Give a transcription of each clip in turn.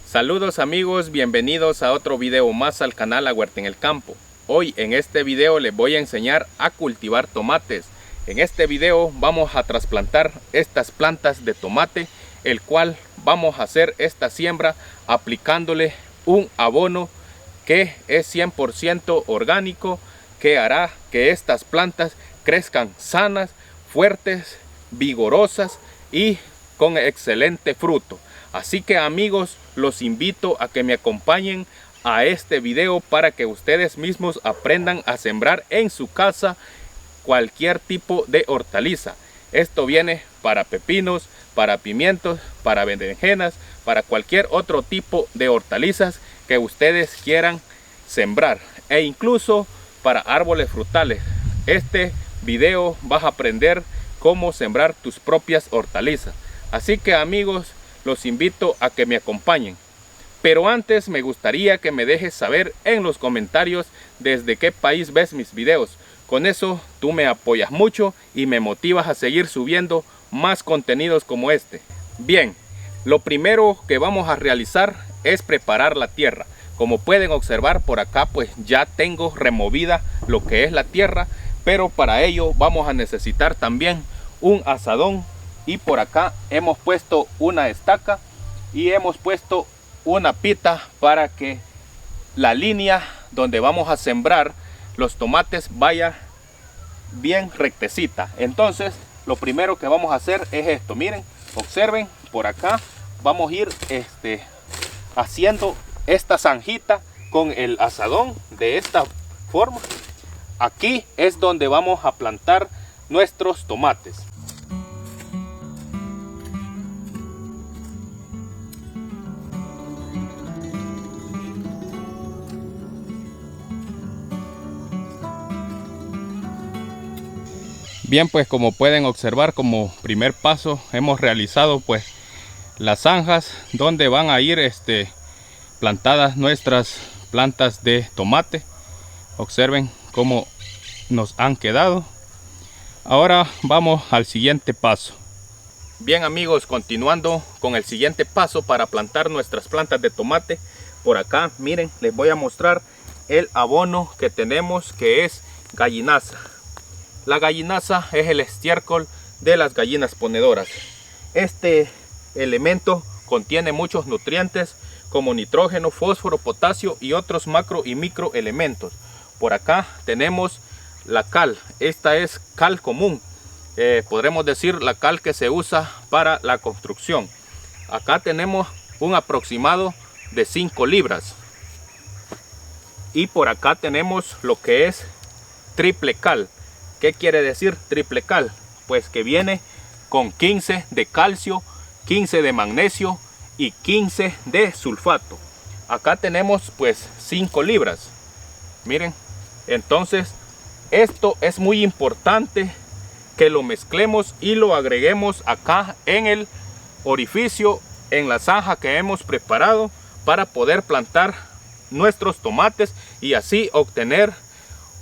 Saludos amigos, bienvenidos a otro video más al canal La Huerta en el Campo. Hoy en este video les voy a enseñar a cultivar tomates. En este video vamos a trasplantar estas plantas de tomate, el cual vamos a hacer esta siembra aplicándole un abono que es 100% orgánico, que hará que estas plantas crezcan sanas, fuertes, vigorosas y con excelente fruto. Así que amigos, los invito a que me acompañen a este video para que ustedes mismos aprendan a sembrar en su casa cualquier tipo de hortaliza. Esto viene para pepinos, para pimientos, para berenjenas, para cualquier otro tipo de hortalizas que ustedes quieran sembrar, e incluso para árboles frutales. Este video vas a aprender cómo sembrar tus propias hortalizas. Así que amigos, los invito a que me acompañen. Pero antes me gustaría que me dejes saber en los comentarios desde qué país ves mis videos. Con eso tú me apoyas mucho y me motivas a seguir subiendo más contenidos como este. Bien, lo primero que vamos a realizar es preparar la tierra. Como pueden observar por acá, pues ya tengo removida lo que es la tierra, pero para ello vamos a necesitar también un azadón. Y por acá hemos puesto una estaca y hemos puesto una pita para que la línea donde vamos a sembrar los tomates vaya bien rectecita. Entonces lo primero que vamos a hacer es esto. Miren, observen, por acá vamos a ir haciendo esta zanjita con el azadón de esta forma. Aquí es donde vamos a plantar nuestros tomates. Bien, pues como pueden observar, como primer paso hemos realizado pues las zanjas donde van a ir plantadas nuestras plantas de tomate. Observen cómo nos han quedado. Ahora vamos al siguiente paso. Bien amigos, continuando con el siguiente paso para plantar nuestras plantas de tomate. Por acá miren, les voy a mostrar el abono que tenemos, que es gallinaza. La gallinaza es el estiércol de las gallinas ponedoras. Este elemento contiene muchos nutrientes como nitrógeno, fósforo, potasio y otros macro y microelementos. Por acá tenemos la cal. Esta es cal común. Podremos decir la cal que se usa para la construcción. Acá tenemos un aproximado de 5 libras. Y por acá tenemos lo que es triple cal. ¿Qué quiere decir triple cal? Pues que viene con 15 de calcio, 15 de magnesio y 15 de sulfato. Acá tenemos pues 5 libras. Miren, entonces esto es muy importante que lo mezclemos y lo agreguemos acá en el orificio, en la zanja que hemos preparado para poder plantar nuestros tomates y así obtener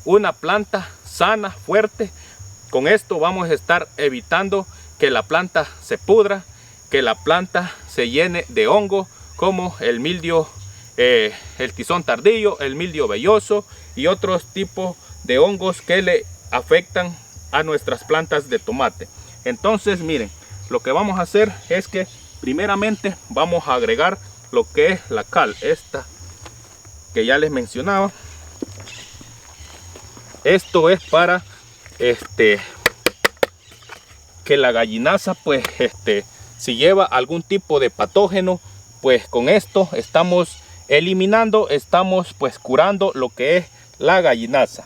una planta sana, fuerte. Con esto vamos a estar evitando que la planta se pudra, que la planta se llene de hongo como el mildio, el tizón tardillo, el mildio velloso y otros tipos de hongos que le afectan a nuestras plantas de tomate. Entonces miren, lo que vamos a hacer es que primeramente vamos a agregar lo que es la cal, esta que ya les mencionaba. Esto es para que la gallinaza pues si lleva algún tipo de patógeno, pues con esto estamos eliminando, estamos pues curando lo que es la gallinaza.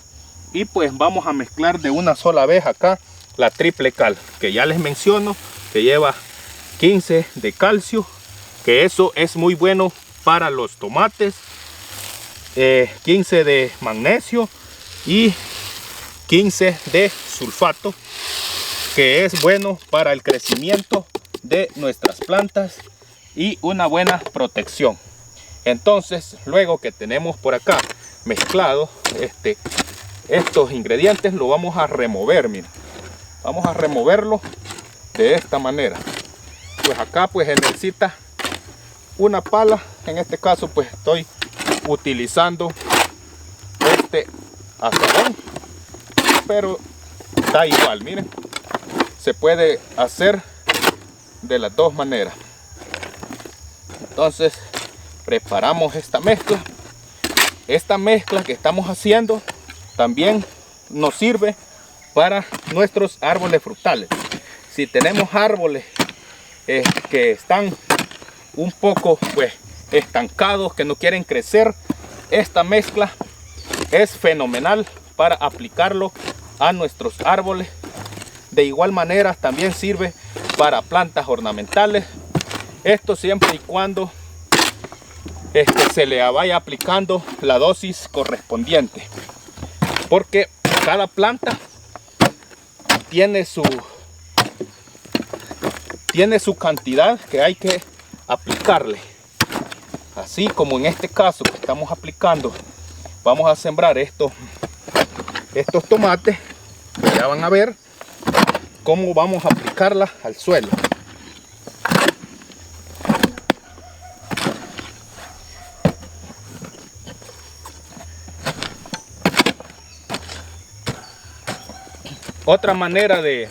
Y pues vamos a mezclar de una sola vez acá la triple cal, que ya les menciono que lleva 15 de calcio, que eso es muy bueno para los tomates, 15 de magnesio y 15 de sulfato, que es bueno para el crecimiento de nuestras plantas y una buena protección. Entonces luego que tenemos por acá mezclado estos ingredientes, lo vamos a remover. Miren, vamos a removerlo de esta manera. Pues acá pues necesita una pala. En este caso pues estoy utilizando este azadón, pero da igual, miren, se puede hacer de las dos maneras. Entonces preparamos esta mezcla. Esta mezcla que estamos haciendo también nos sirve para nuestros árboles frutales. Si tenemos árboles que están un poco pues estancados, que no quieren crecer, esta mezcla es fenomenal para aplicarlo a nuestros árboles. De igual manera también sirve para plantas ornamentales. Esto siempre y cuando se le vaya aplicando la dosis correspondiente, porque cada planta tiene su cantidad que hay que aplicarle. Así como en este caso que estamos aplicando, vamos a sembrar estos tomates. Ya van a ver cómo vamos a aplicarla al suelo. Otra manera de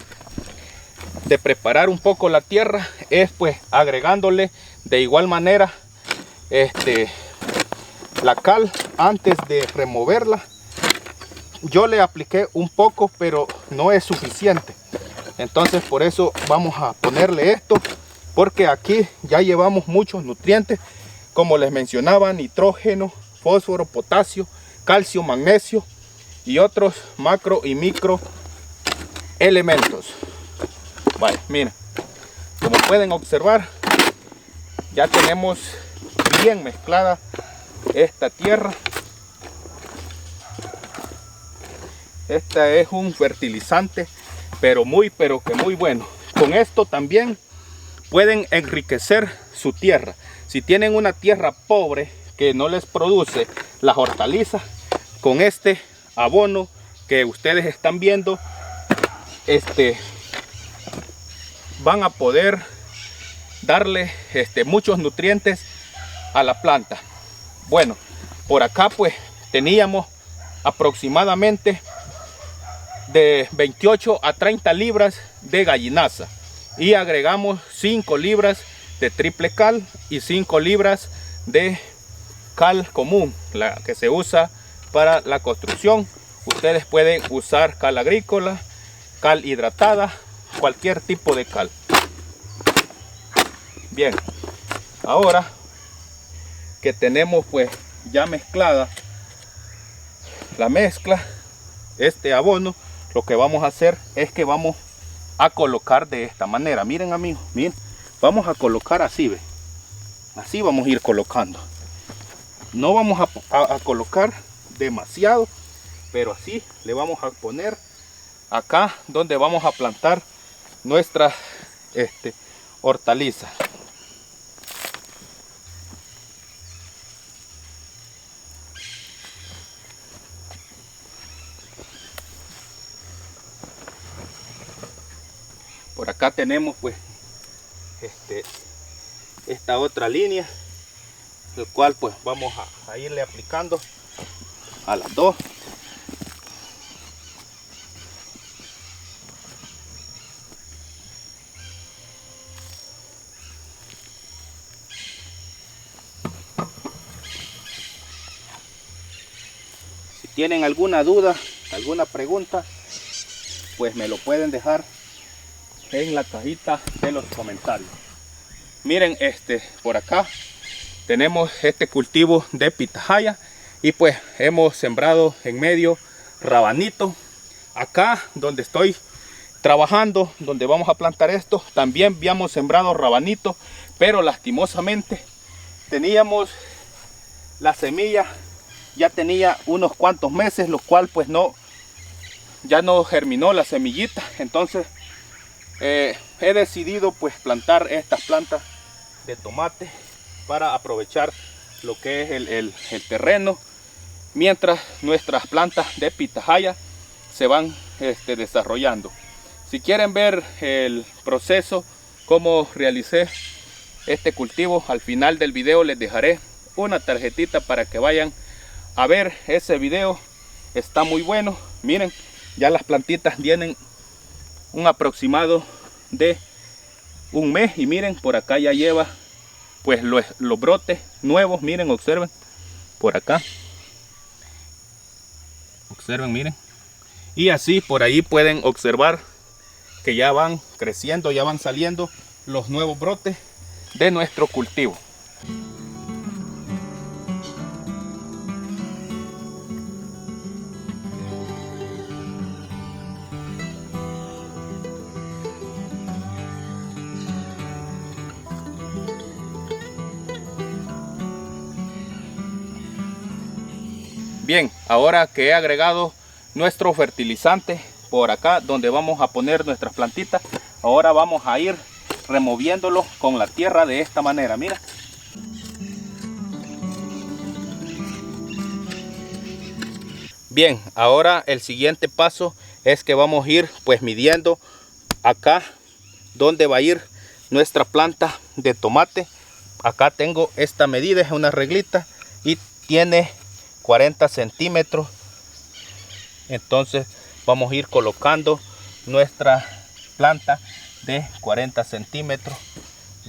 preparar un poco la tierra es pues agregándole de igual manera la cal antes de removerla. Yo le apliqué un poco, pero no es suficiente. Entonces por eso vamos a ponerle esto, porque aquí ya llevamos muchos nutrientes, como les mencionaba: nitrógeno, fósforo, potasio, calcio, magnesio y otros macro y micro elementos. Vale, miren, como pueden observar, ya tenemos bien mezclada esta tierra. Esta es un fertilizante, pero que muy bueno. Con esto también pueden enriquecer su tierra. Si tienen una tierra pobre que no les produce las hortalizas, con este abono que ustedes están viendo, van a poder darle muchos nutrientes a la planta. Bueno, por acá pues teníamos aproximadamente de 28 a 30 libras de gallinaza, y agregamos 5 libras de triple cal y 5 libras de cal común, la que se usa para la construcción. Ustedes pueden usar cal agrícola, cal hidratada, cualquier tipo de cal. Bien, ahora que tenemos pues ya mezclada la mezcla, este abono, lo que vamos a hacer es que vamos a colocar de esta manera. Miren amigos, miren, vamos a colocar así, ¿ve? Así vamos a ir colocando. No vamos a colocar demasiado, pero así le vamos a poner acá donde vamos a plantar nuestras hortalizas. Por acá tenemos pues esta otra línea, el cual pues vamos a irle aplicando a las dos. Si tienen alguna duda, alguna pregunta, pues me lo pueden dejar en la cajita de los comentarios. Miren, por acá tenemos este cultivo de pitahaya, y pues hemos sembrado en medio rabanito. Acá donde estoy trabajando, donde vamos a plantar esto, también habíamos sembrado rabanito, pero lastimosamente teníamos la semilla, ya tenía unos cuantos meses, lo cual pues ya no germinó la semillita. Entonces he decidido pues plantar estas plantas de tomate para aprovechar lo que es el terreno, mientras nuestras plantas de pitahaya se van desarrollando. Si quieren ver el proceso, cómo realicé este cultivo. Al final del video les dejaré una tarjetita para que vayan a ver ese video. Está muy bueno. Miren, ya las plantitas tienen un aproximado de un mes y miren, por acá ya lleva pues los brotes nuevos. Miren, observen por acá, observen, miren, y así por ahí pueden observar que ya van creciendo, ya van saliendo los nuevos brotes de nuestro cultivo. Bien, ahora que he agregado nuestro fertilizante por acá donde vamos a poner nuestras plantitas, ahora vamos a ir removiéndolo con la tierra de esta manera, mira. Bien, ahora el siguiente paso es que vamos a ir pues midiendo acá donde va a ir nuestra planta de tomate. Acá tengo esta medida, es una reglita y tiene 40 centímetros. Entonces vamos a ir colocando nuestra planta de 40 centímetros.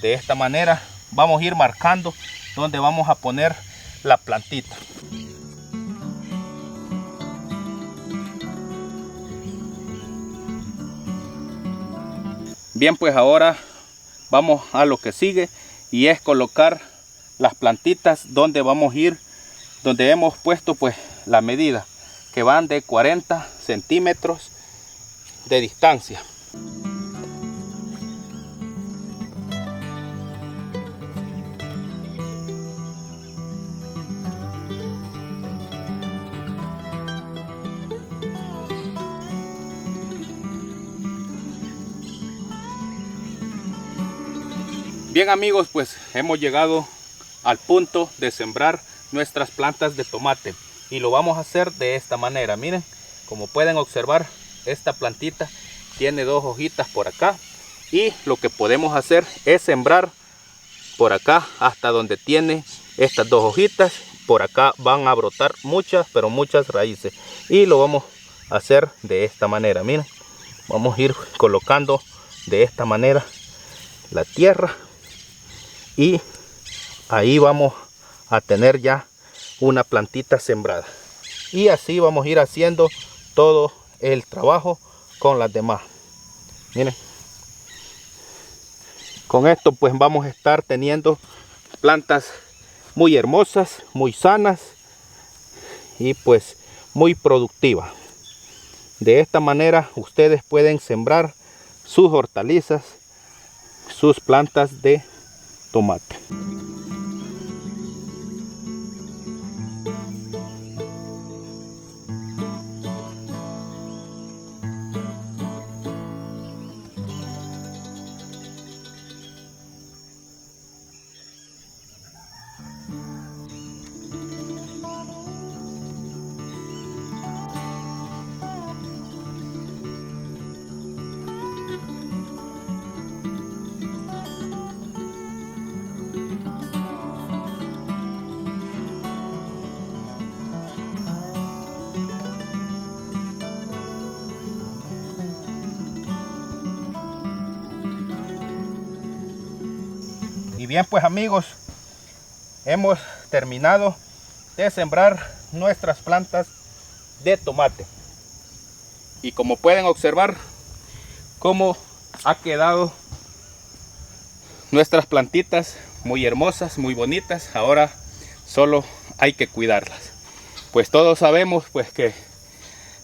De esta manera vamos a ir marcando donde vamos a poner la plantita. Bien, pues ahora vamos a lo que sigue y es colocar las plantitas donde vamos a ir, donde hemos puesto pues la medida, que van de 40 centímetros de distancia. Bien amigos, pues hemos llegado al punto de sembrar nuestras plantas de tomate y lo vamos a hacer de esta manera. Miren, como pueden observar, esta plantita tiene dos hojitas por acá y lo que podemos hacer es sembrar por acá hasta donde tiene estas dos hojitas. Por acá van a brotar muchas, pero muchas raíces, y lo vamos a hacer de esta manera. Miren, vamos a ir colocando de esta manera la tierra y ahí vamos a tener ya una plantita sembrada, y así vamos a ir haciendo todo el trabajo con las demás. Miren, con esto pues vamos a estar teniendo plantas muy hermosas, muy sanas y pues muy productivas. De esta manera ustedes pueden sembrar sus hortalizas, sus plantas de tomate. Y bien, pues amigos, hemos terminado de sembrar nuestras plantas de tomate. Y como pueden observar cómo ha quedado nuestras plantitas, muy hermosas, muy bonitas. Ahora solo hay que cuidarlas. Pues todos sabemos pues que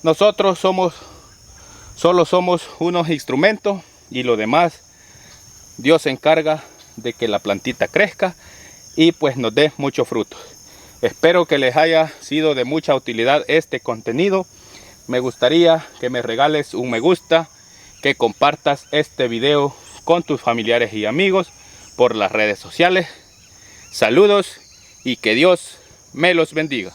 nosotros solo somos unos instrumentos, y lo demás Dios se encarga de que la plantita crezca y pues nos dé muchos frutos. Espero que les haya sido de mucha utilidad este contenido. Me gustaría que me regales un me gusta, que compartas este video con tus familiares y amigos por las redes sociales. Saludos y que Dios me los bendiga.